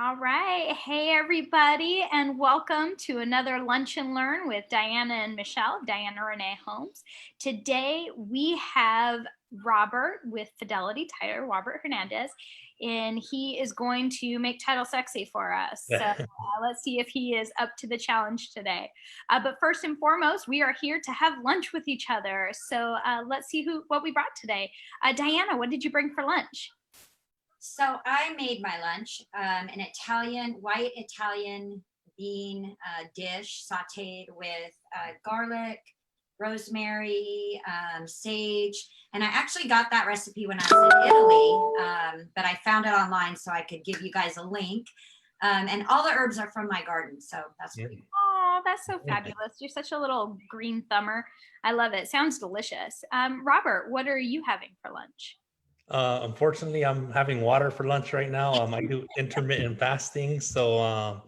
All right. Hey, everybody, and welcome to another Lunch and Learn with Diana and Michelle, Diana Renee Holmes. Today, we have Robert with Fidelity Title, Robert Hernandez, and he is going to make title sexy for us. So let's see if he is up to the challenge today. But first and foremost, we are here to have lunch with each other. So let's see what we brought today. Diana, what did you bring for lunch? So I made my lunch, an white Italian bean dish sauteed with garlic, rosemary, sage. And I actually got that recipe when I was in Italy, but I found it online so I could give you guys a link. And all the herbs are from my garden, so that's pretty cool. Oh, that's so fabulous. You're such a little green thumber. I love it. Sounds delicious. Robert, what are you having for lunch? Unfortunately, I'm having water for lunch right now. I do intermittent fasting, so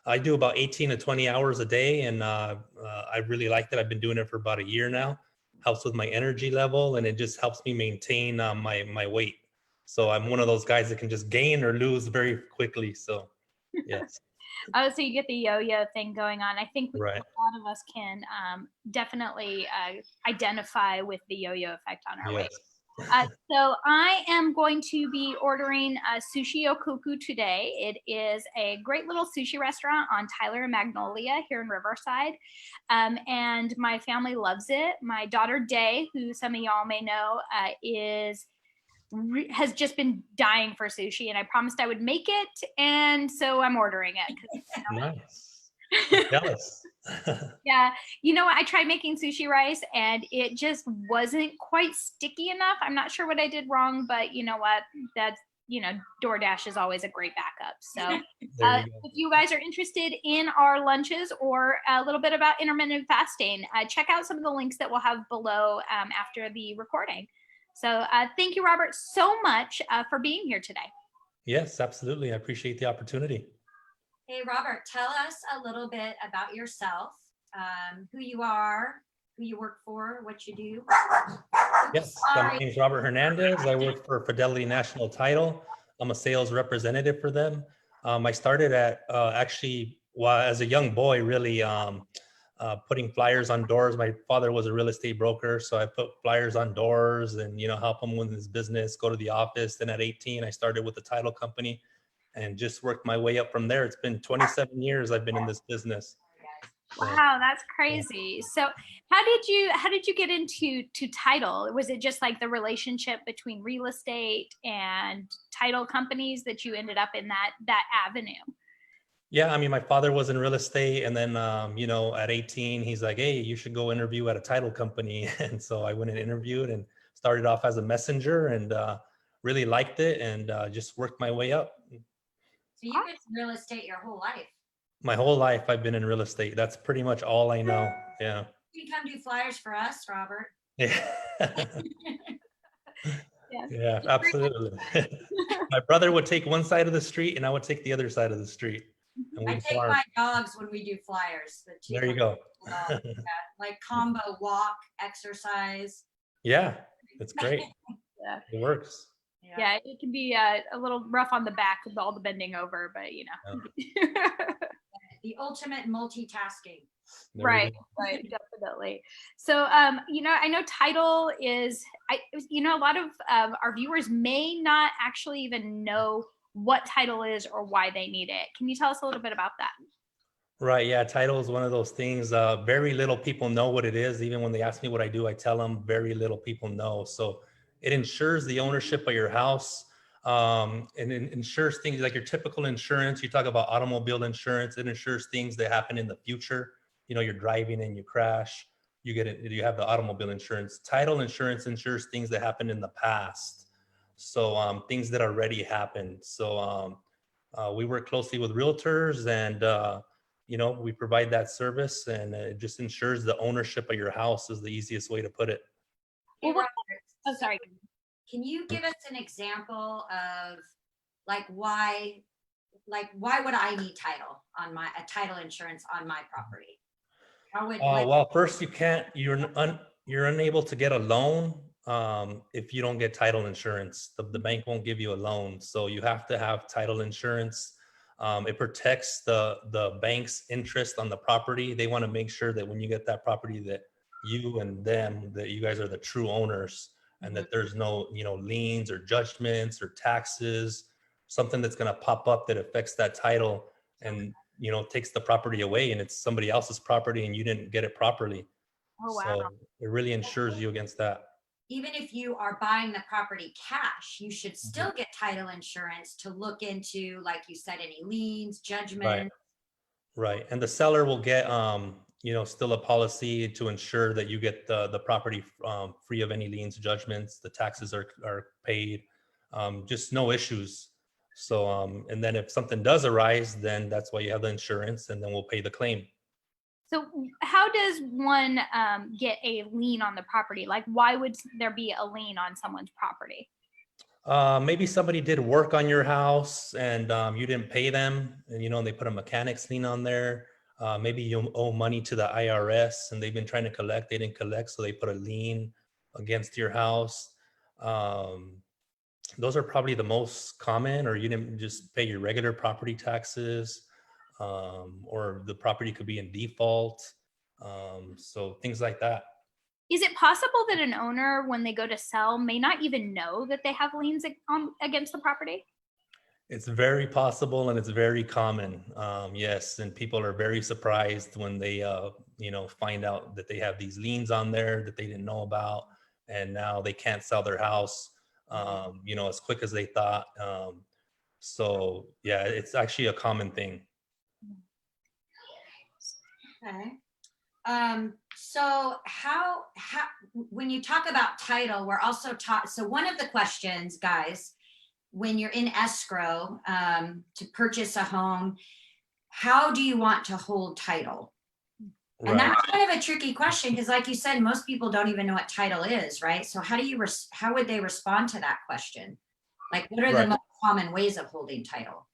I do about 18 to 20 hours a day, and I really like that. I've been doing it for about a year now. Helps with my energy level, and it just helps me maintain my weight. So I'm one of those guys that can just gain or lose very quickly. So, yes. Oh, so you get the yo-yo thing going on. I think Right. a lot of us can definitely identify with the yo-yo effect on our weight. So I am going to be ordering Sushi Okuku today. It is a great little sushi restaurant on Tyler and Magnolia here in Riverside. And my family loves it. My daughter Day, who some of y'all may know, has just been dying for sushi, and I promised I would make it, and so I'm ordering it. Nice. I'm jealous. Yeah, you know what? I tried making sushi rice and it just wasn't quite sticky enough. I'm not sure what I did wrong, but you know what? That's, DoorDash is always a great backup. So if you guys are interested in our lunches or a little bit about intermittent fasting, check out some of the links that we'll have below after the recording. So thank you, Robert, so much for being here today. Yes, absolutely. I appreciate the opportunity. Hey, Robert, tell us a little bit about yourself, who you are, who you work for, what you do. Yes, so my name is Robert Hernandez. I work for Fidelity National Title. I'm a sales representative for them. I started at as a young boy, really putting flyers on doors. My father was a real estate broker, so I put flyers on doors and help him with his business, go to the office. Then at 18, I started with the title company and just worked my way up from there. It's been 27 years I've been in this business. Wow, that's crazy. So how did you get into title? Was it just like the relationship between real estate and title companies that you ended up in that avenue? Yeah, I mean, my father was in real estate, and then at 18, he's like, "Hey, you should go interview at a title company." And so I went and interviewed and started off as a messenger, and really liked it, and just worked my way up. So you've been in real estate your whole life? My whole life I've been in real estate. That's pretty much all I know. Yeah. You can come do flyers for us, Robert. Yeah. Yes. Yeah, absolutely. My brother would take one side of the street and I would take the other side of the street. And I take my dogs when we do flyers. There you go. Yeah, like combo walk, exercise. Yeah, it's great. Yeah. It works. Yeah, it can be a little rough on the back with all the bending over, but The ultimate multitasking. Right, definitely. So, I know title is, a lot of our viewers may not actually even know what title is or why they need it. Can you tell us a little bit about that? Right, yeah, title is one of those things. Very little people know what it is. Even when they ask me what I do, I tell them very little people know. So it ensures the ownership of your house. And it ensures things like your typical insurance. You talk about automobile insurance. It ensures things that happen in the future. You're driving and you crash, you have the automobile insurance. Title insurance ensures things that happen in the past. So things that already happened. So we work closely with realtors, and we provide that service, and it just ensures the ownership of your house is the easiest way to put it. Hey, Robert, sorry. Can you give us an example of why would I need title insurance on my property? Well, first you're unable to get a loan if you don't get title insurance. The bank won't give you a loan, so you have to have title insurance. It protects the bank's interest on the property. They want to make sure that when you get that property, that you and them, that you guys are the true owners, and Mhm. that there's no, liens or judgments or taxes, something that's going to pop up that affects that title and, takes the property away, and it's somebody else's property and you didn't get it properly. Oh, wow. So it really insures you against that. Even if you are buying the property cash, you should Mhm. still get title insurance to look into, like you said, any liens, Right. judgments. Right. And the seller will get, still a policy to ensure that you get the property free of any liens, judgments, the taxes are paid, just no issues. So, and then if something does arise, then that's why you have the insurance, and then we'll pay the claim. So how does one get a lien on the property? Like, why would there be a lien on someone's property? Maybe somebody did work on your house and you didn't pay them, and they put a mechanic's lien on there. Maybe you owe money to the IRS and they've been trying to collect, they didn't collect, so they put a lien against your house. Um, those are probably the most common, or you didn't just pay your regular property taxes, or the property could be in default. So things like that. Is it possible that an owner, when they go to sell, may not even know that they have liens against the property? It's very possible and it's very common. Yes, and people are very surprised when they, find out that they have these liens on there that they didn't know about, and now they can't sell their house, as quick as they thought. So yeah, it's actually a common thing. Okay. So how when you talk about title, we're also taught. So one of the questions, guys, when you're in escrow to purchase a home, how do you want to hold title? And Right. that's kind of a tricky question because, like you said, most people don't even know what title is, right? So how would they respond to that question? Like, what are the Right. most common ways of holding title?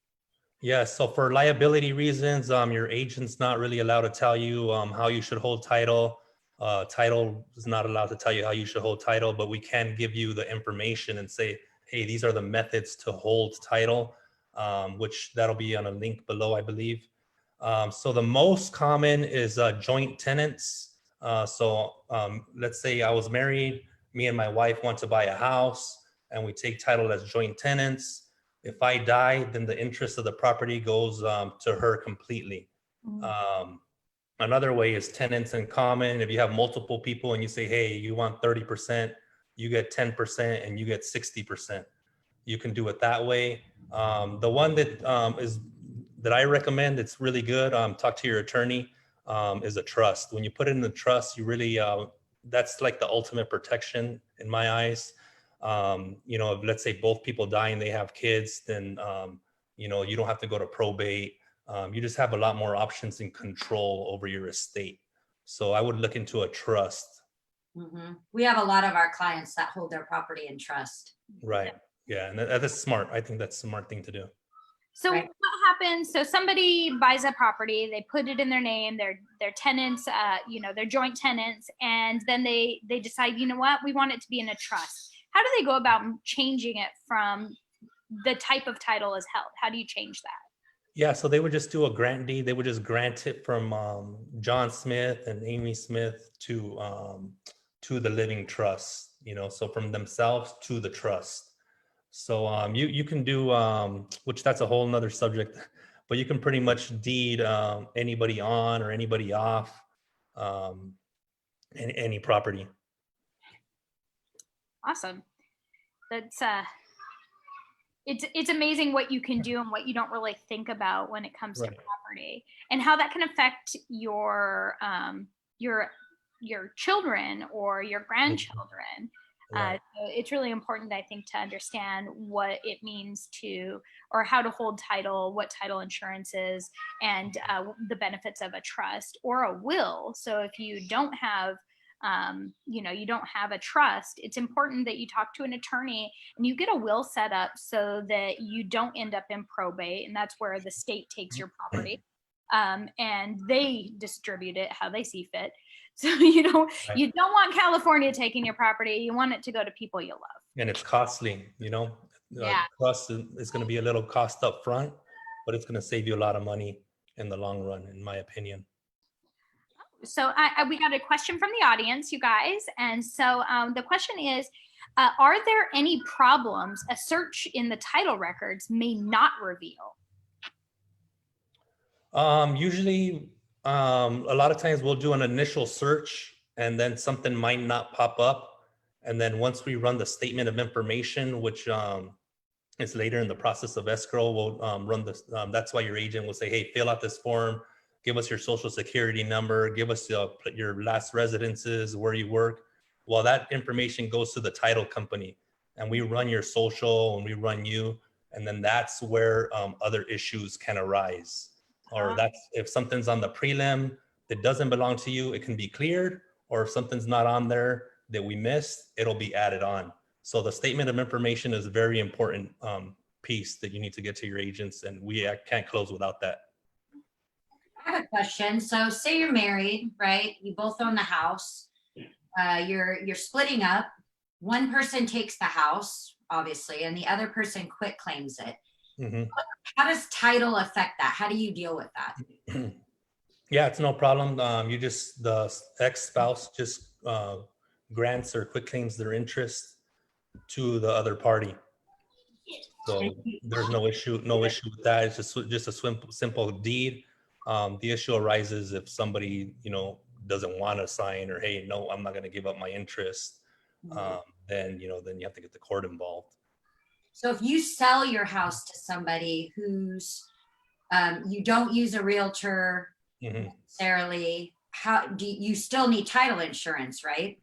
Yeah, so for liability reasons, your agent's not really allowed to tell you how you should hold title. Title is not allowed to tell you how you should hold title, but we can give you the information and say, hey, these are the methods to hold title, which that'll be on a link below, I believe. So the most common is joint tenants. Let's say I was married, me and my wife want to buy a house, and we take title as joint tenants. If I die, then the interest of the property goes to her completely. Another way is tenants in common. If you have multiple people and you say, hey, you want 30%, you get 10%, and you get 60%. You can do it that way. The one that I recommend, it's really good, talk to your attorney, is a trust. When you put it in the trust, you really, that's like the ultimate protection in my eyes. If let's say both people die and they have kids, then, you don't have to go to probate. You just have a lot more options and control over your estate. So I would look into a trust. We have a lot of our clients that hold their property in trust. Right. Yeah. And that's smart. I think that's a smart thing to do. So Right. what happens? So somebody buys a property, they put it in their name, they're tenants, they're joint tenants, and then they decide, you know what, we want it to be in a trust. How do they go about changing it from the type of title as held? How do you change that? Yeah, so they would just do a grant deed. They would just grant it from John Smith and Amy Smith to the living trust. So from themselves to the trust. So you can do, which that's a whole nother subject, but you can pretty much deed anybody on or anybody off any property. Awesome. That's it's amazing what you can do and what you don't really think about when it comes to Right. property, and how that can affect your children or your grandchildren. Right. So it's really important, I think, to understand what it means to, or how to hold title, what title insurance is, and the benefits of a trust or a will. So if you don't have you don't have a trust, it's important that you talk to an attorney and you get a will set up so that you don't end up in probate, and that's where the state takes your property and they distribute it how they see fit. So you don't want California taking your property. You want it to go to people you love. And it's costly, Yeah. Plus it's going to be a little cost up front. but it's going to save you a lot of money in the long run, in my opinion. So we got a question from the audience, you guys. And so the question is, are there any problems a search in the title records may not reveal? Usually, a lot of times we'll do an initial search and then something might not pop up. And then once we run the statement of information, which is later in the process of escrow, we'll run this. That's why your agent will say, hey, fill out this form, give us your social security number, give us your last residences, where you work. Well, that information goes to the title company and we run your social and we run you. And then that's where other issues can arise. Or that's if something's on the prelim that doesn't belong to you, it can be cleared. Or if something's not on there that we missed, it'll be added on. So the statement of information is a very important piece that you need to get to your agents, and we can't close without that. I have a question. So say you're married, right? You both own the house. You're splitting up. One person takes the house, obviously, and the other person quit claims it. Mm-hmm. How does title affect that? How do you deal with that? Yeah, it's no problem. The ex-spouse just grants or quit claims their interest to the other party. So there's no issue with that. It's just a simple deed. The issue arises if somebody, doesn't want to sign, or, hey, no, I'm not going to give up my interest. Then you have to get the court involved. So if you sell your house to somebody who's, you don't use a realtor necessarily, how do you still need title insurance, right?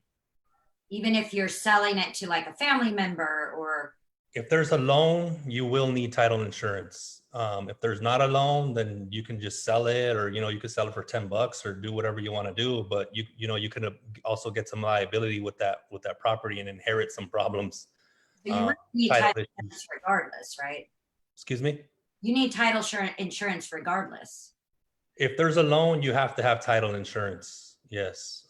Even if you're selling it to like a family member, or if there's a loan, you will need title insurance. If there's not a loan, then you can just sell it, or you could sell it for $10 or do whatever you want to do. But you could also get some liability with that property and inherit some problems. So you need title insurance regardless, right? Excuse me? You need title insurance regardless. If there's a loan, you have to have title insurance. Yes.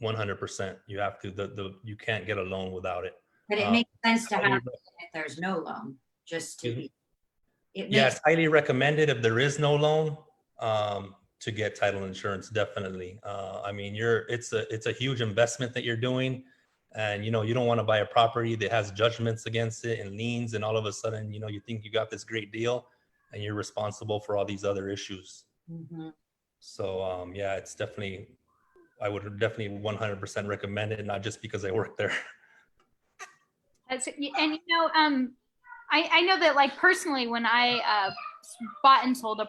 100%. You have to. You can't get a loan without it. But it makes sense to have it if there's no loan, just to be. It's highly recommended if there is no loan to get title insurance. Definitely. I mean, it's a huge investment that you're doing. And, you don't want to buy a property that has judgments against it and liens, and all of a sudden, you think you got this great deal and you're responsible for all these other issues. Mm-hmm. So, it's definitely, I would definitely 100% recommend it, not just because I work there. And, I know that, like, personally, when I bought and sold a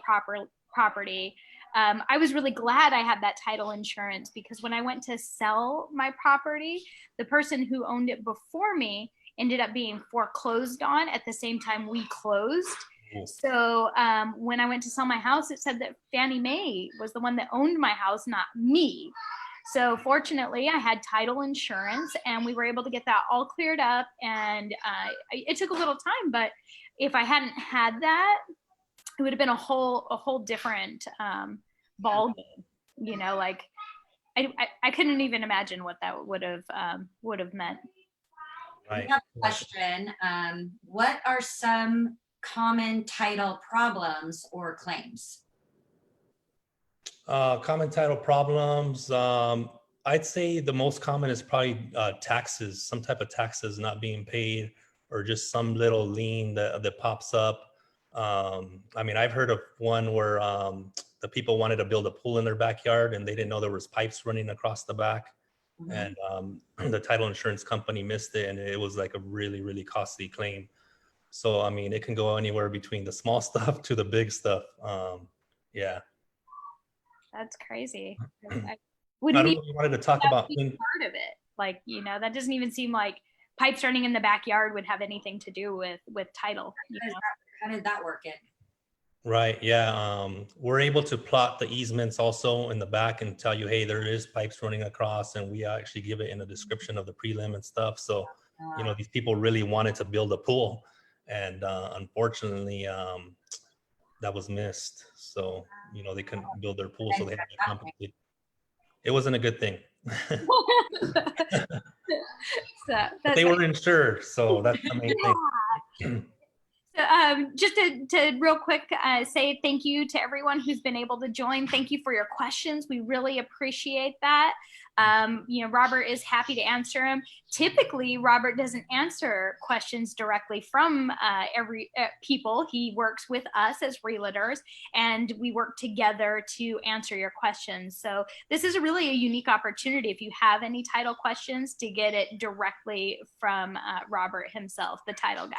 property, I was really glad I had that title insurance, because when I went to sell my property, the person who owned it before me ended up being foreclosed on at the same time we closed. So when I went to sell my house, it said that Fannie Mae was the one that owned my house, not me. So fortunately, I had title insurance and we were able to get that all cleared up. And it took a little time, but if I hadn't had that, it would have been a whole different ball game. Like I couldn't even imagine what that would have meant. Right. We have a question. What are some common title problems or claims? Common title problems. I'd say the most common is probably taxes, some type of taxes not being paid, or just some little lien that pops up. I mean, I've heard of one where the people wanted to build a pool in their backyard and they didn't know there was pipes running across the back. Mm-hmm. And the title insurance company missed it, and it was like a really, really costly claim. So, I mean, it can go anywhere between the small stuff to the big stuff. Yeah. That's crazy. I don't know if you wanted to talk about part of it. Like, that doesn't even seem like pipes running in the backyard would have anything to do with title. How did that work in? Right. Yeah. We're able to plot the easements also in the back and tell you, hey, there is pipes running across, and we actually give it in the description of the prelim and stuff. So, these people really wanted to build a pool, and unfortunately, that was missed. So, they couldn't build their pool, so they had to compensate. It wasn't a good thing. But they were insured, so that's the main thing. So, just to real quick say thank you to everyone who's been able to join. Thank you for your questions. We really appreciate that. Robert is happy to answer them. Typically, Robert doesn't answer questions directly from every people. He works with us as realtors, and we work together to answer your questions. So this is really a unique opportunity if you have any title questions to get it directly from Robert himself, the title guy.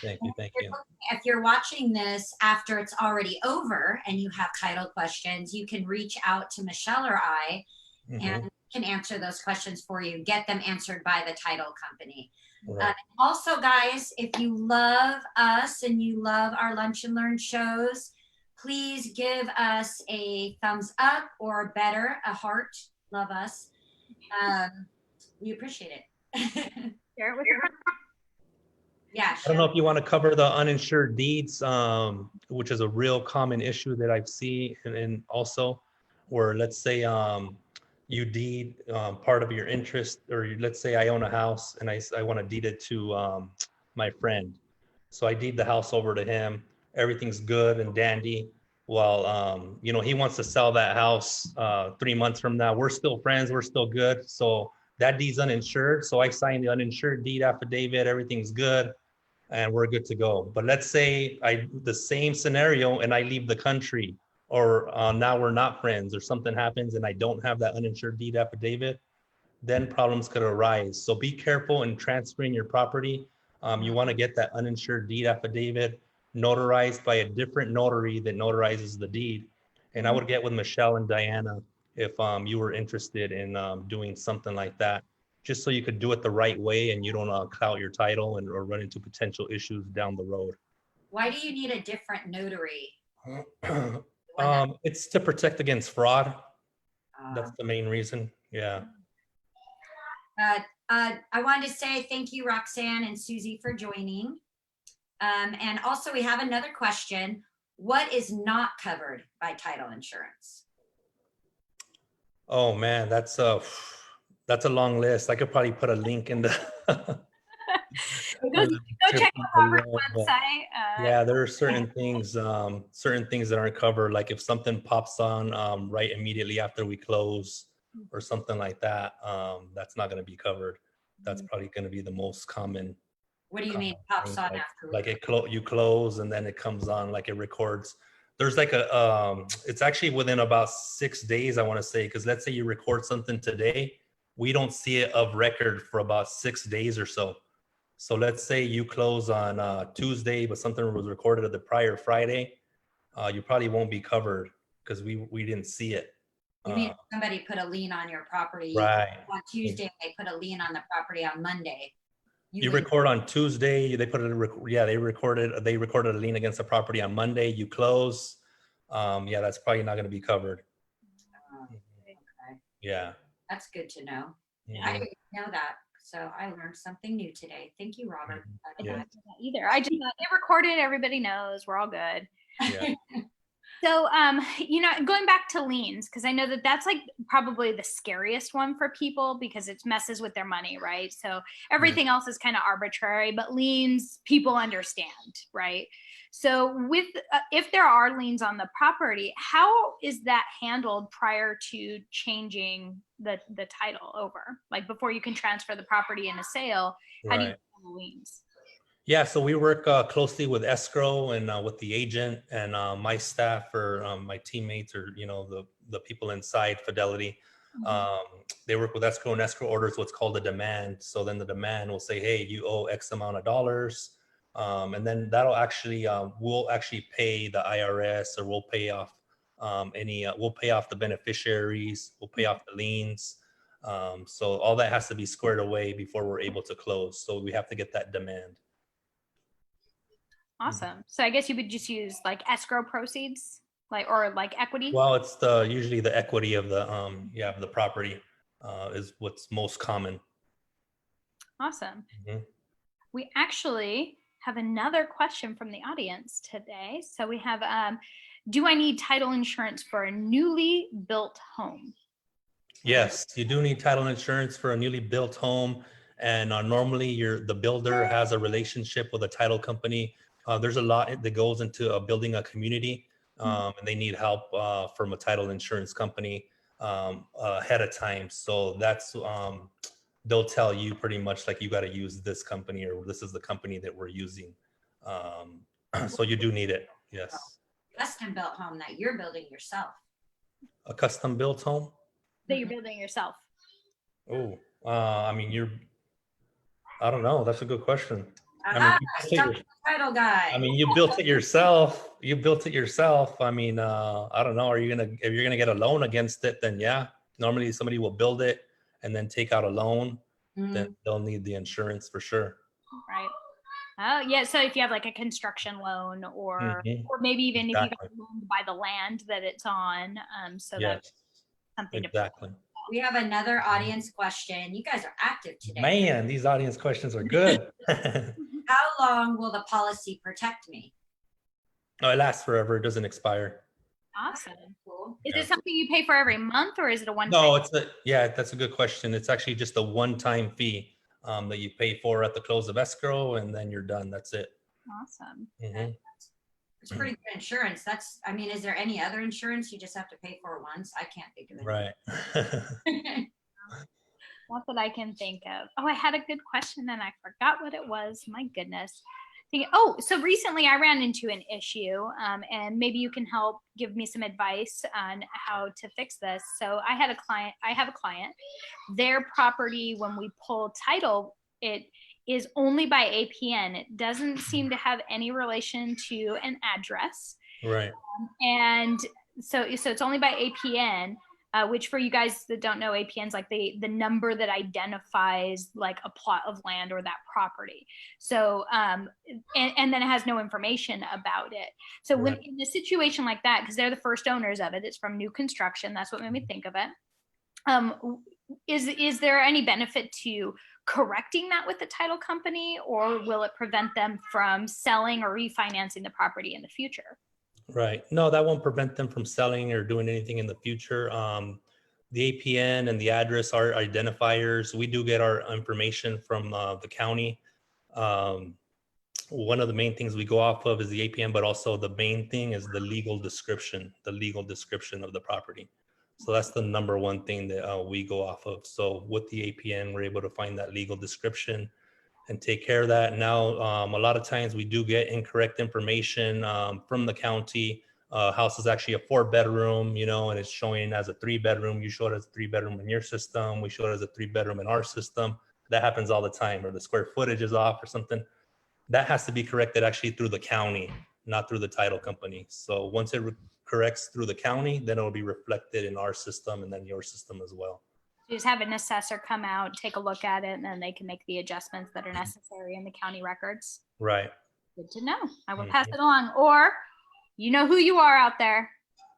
Thank you. Thank you. If you're watching this after it's already over and you have title questions, you can reach out to Michelle or I and can answer those questions for you, get them answered by the title company. Right. Also, guys, if you love us and you love our Lunch and Learn shows, please give us a thumbs up, or better, a heart. Love us. We appreciate it. Share it with your friends. Yeah. I don't know if you want to cover the uninsured deeds, which is a real common issue that I've seen, and also where, let's say, you deed part of your interest, or let's say I own a house and I want to deed it to my friend. So I deed the house over to him. Everything's good and dandy. Well, he wants to sell that house 3 months from now. We're still friends. We're still good. So that deed's uninsured. So I signed the uninsured deed affidavit. Everything's good, and we're good to go. But let's say the same scenario and I leave the country, or now we're not friends, or something happens and I don't have that uninsured deed affidavit, then problems could arise. So be careful in transferring your property. You want to get that uninsured deed affidavit notarized by a different notary that notarizes the deed. And I would get with Michelle and Diana if you were interested in doing something like that, just so you could do it the right way and you don't clout your title or run into potential issues down the road. Why do you need a different notary? It's to protect against fraud. That's the main reason. Yeah. I wanted to say thank you, Roxanne and Susie, for joining. And also, we have another question. What is not covered by title insurance? Oh man, that's a long list. I could probably put a link in the Go check out Robert's website. Yeah, there are certain things that aren't covered. Like if something pops on right immediately after we close or something like that, that's not going to be covered. That's probably going to be the most common. What do you mean pops on after? Like you close and then it comes on, like it records. There's like it's actually within about 6 days, I want to say, because let's say you record something today, we don't see it of record for about 6 days or so. So let's say you close on Tuesday, but something was recorded the prior Friday, you probably won't be covered because we didn't see it. You mean somebody put a lien on your property right on Tuesday, they put a lien on the property on Monday. You record on Tuesday, they recorded a lien against the property on Monday, you close. Yeah, that's probably not going to be covered. Okay. Yeah. That's good to know. I didn't know that. So I learned something new today. Thank you, Robert. I didn't know that either. I just thought it recorded, everybody knows, we're all good. Yeah. So, going back to liens, because I know that that's like probably the scariest one for people because it messes with their money, right? So everything else is kind of arbitrary, but liens, people understand, right? So if there are liens on the property, how is that handled prior to changing the title over? Like before you can transfer the property in a sale, how do you handle liens? Yeah, so we work closely with escrow and with the agent and my staff, or my teammates, or the people inside Fidelity. They work with escrow, and escrow orders what's called a demand. So then the demand will say, hey, you owe X amount of dollars, and then that'll actually we'll actually pay the IRS, or we'll pay off we'll pay off the beneficiaries, we'll pay off the liens. So all that has to be squared away before we're able to close. So we have to get that demand. Awesome. So I guess you would just use like escrow proceeds, or equity. Well, it's usually the equity of the property is what's most common. Awesome. We actually have another question from the audience today. So we have, do I need title insurance for a newly built home? Yes, you do need title insurance for a newly built home. And normally the builder has a relationship with a title company. There's a lot that goes into building a community, and they need help from a title insurance company ahead of time. So that's they'll tell you pretty much like you got to use this company, or this is the company that we're using. So you do need it. Yes. Custom built home that you're building yourself. A custom built home. That you're building yourself. Oh, I mean, I don't know. That's a good question. Aha, I mean, title guy. I mean, you built it yourself. You built it yourself. I mean, I don't know. If you're gonna get a loan against it, then yeah. Normally somebody will build it and then take out a loan. Then they'll need the insurance for sure. Right. Oh yeah. So if you have like a construction loan, or maybe even if you got loaned to buy the land that it's on, so that's something exactly. We have another audience question. You guys are active today. Man, these audience questions are good. How long will the policy protect me? Oh, it lasts forever. It doesn't expire. Awesome. Cool. Is it something you pay for every month, or is it a one-time? No, that's a good question. It's actually just a one-time fee that you pay for at the close of escrow, and then you're done. That's it. Awesome. It's pretty good insurance. I mean, is there any other insurance you just have to pay for once? I can't think of it. Right. Not that I can think of. Oh, I had a good question and I forgot what it was. My goodness. So recently I ran into an issue, and maybe you can help give me some advice on how to fix this. So I have a client, their property, when we pull title, it is only by APN. It doesn't seem to have any relation to an address. Right. And so it's only by APN, which for you guys that don't know, APN's like the number that identifies like a plot of land or that property. So, and then it has no information about it. So when in a situation like that, because they're the first owners of it, it's from new construction. That's what made me think of it. Is there any benefit to correcting that with the title company, or will it prevent them from selling or refinancing the property in the future? Right. No, that won't prevent them from selling or doing anything in the future. The APN and the address are identifiers. We do get our information from the county. One of the main things we go off of is the APN, but also the main thing is the legal description of the property. So that's the number one thing that we go off of. So with the APN, we're able to find that legal description and take care of that. Now, a lot of times we do get incorrect information from the county. House is actually a 4-bedroom, and it's showing as a 3-bedroom. You show it as a 3-bedroom in your system. We show it as a 3-bedroom in our system. That happens all the time, or the square footage is off or something. That has to be corrected actually through the county, not through the title company. So once it corrects through the county, then it'll be reflected in our system and then your system as well. You just have an assessor come out, take a look at it, and then they can make the adjustments that are necessary in the county records. Right. Good to know. I will pass it along. Or you know who you are out there.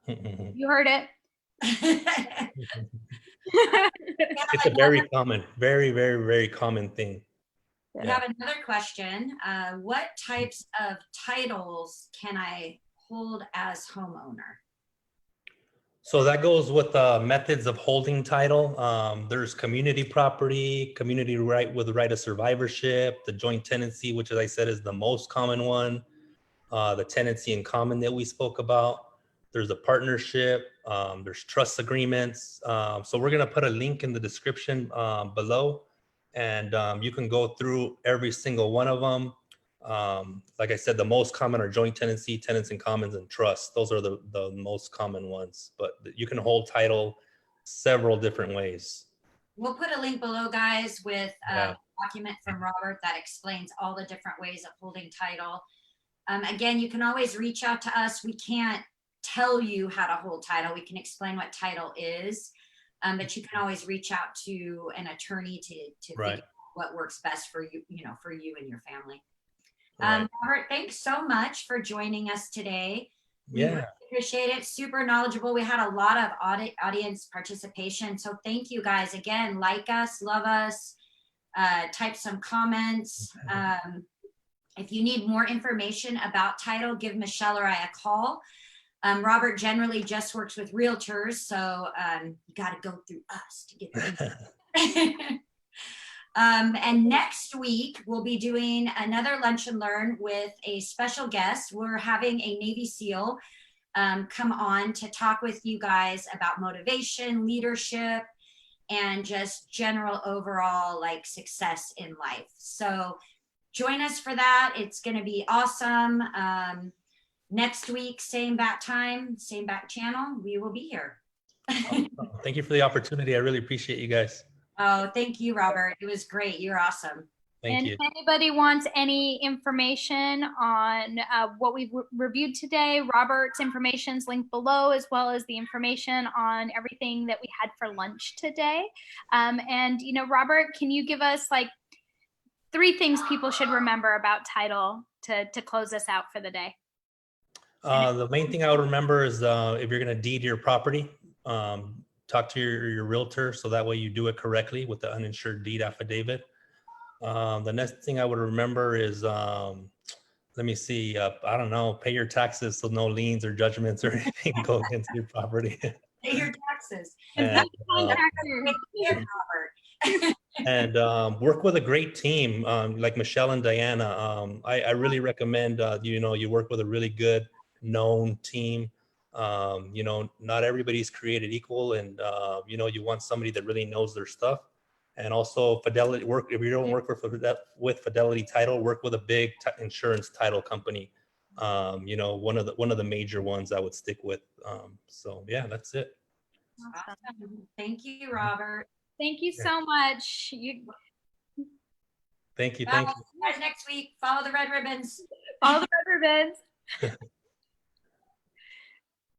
You heard it. It's a very common, very, very, very common thing. We have another question. What types of titles can I hold as homeowner? So that goes with methods of holding title. There's community property, community right with the right of survivorship, the joint tenancy, which as I said is the most common one, the tenancy in common that we spoke about. There's a partnership, there's trust agreements. So we're gonna put a link in the description below, and you can go through every single one of them. Like I said, the most common are joint tenancy, tenants in commons, and trust. Those are the most common ones, but you can hold title several different ways. We'll put a link below, guys, with a document from Robert that explains all the different ways of holding title. Again, you can always reach out to us. We can't tell you how to hold title. We can explain what title is, but you can always reach out to an attorney to figure out what works best for you, for you and your family. Robert, thanks so much for joining us today. We really appreciate it. Super knowledgeable. We had a lot of audience participation. So thank you guys again. Like us, love us, type some comments. If you need more information about title, give Michelle or I a call. Robert generally just works with realtors, so you got to go through us to get the info. And next week, we'll be doing another Lunch and Learn with a special guest. We're having a Navy SEAL come on to talk with you guys about motivation, leadership, and just general overall like success in life. So join us for that. It's going to be awesome. Next week, same bat time, same bat channel, we will be here. Thank you for the opportunity. I really appreciate you guys. Oh, thank you, Robert. It was great. You're awesome. Thank and you. if anybody wants any information on what we've reviewed today, Robert's information is linked below, as well as the information on everything that we had for lunch today. And, you know, Robert, can you give us like 3 things people should remember about title to close us out for the day? The main thing I would remember is if you're going to deed your property, talk to your realtor so that way you do it correctly with the uninsured deed affidavit. The next thing I would remember is, let me see, I don't know, pay your taxes so no liens or judgments or anything go against your property. Pay your taxes. And, Robert. and work with a great team like Michelle and Diana. I really recommend, you work with a really good known team. Not everybody's created equal, and you want somebody that really knows their stuff. And also Fidelity work. If you don't work with Fidelity Title, work with a big insurance title company. One of the major ones I would stick with. So yeah, that's it. Awesome. Thank you, Robert. Thank you so much. Thank you. Bye. See you guys next week. Follow the red ribbons. All the red ribbons.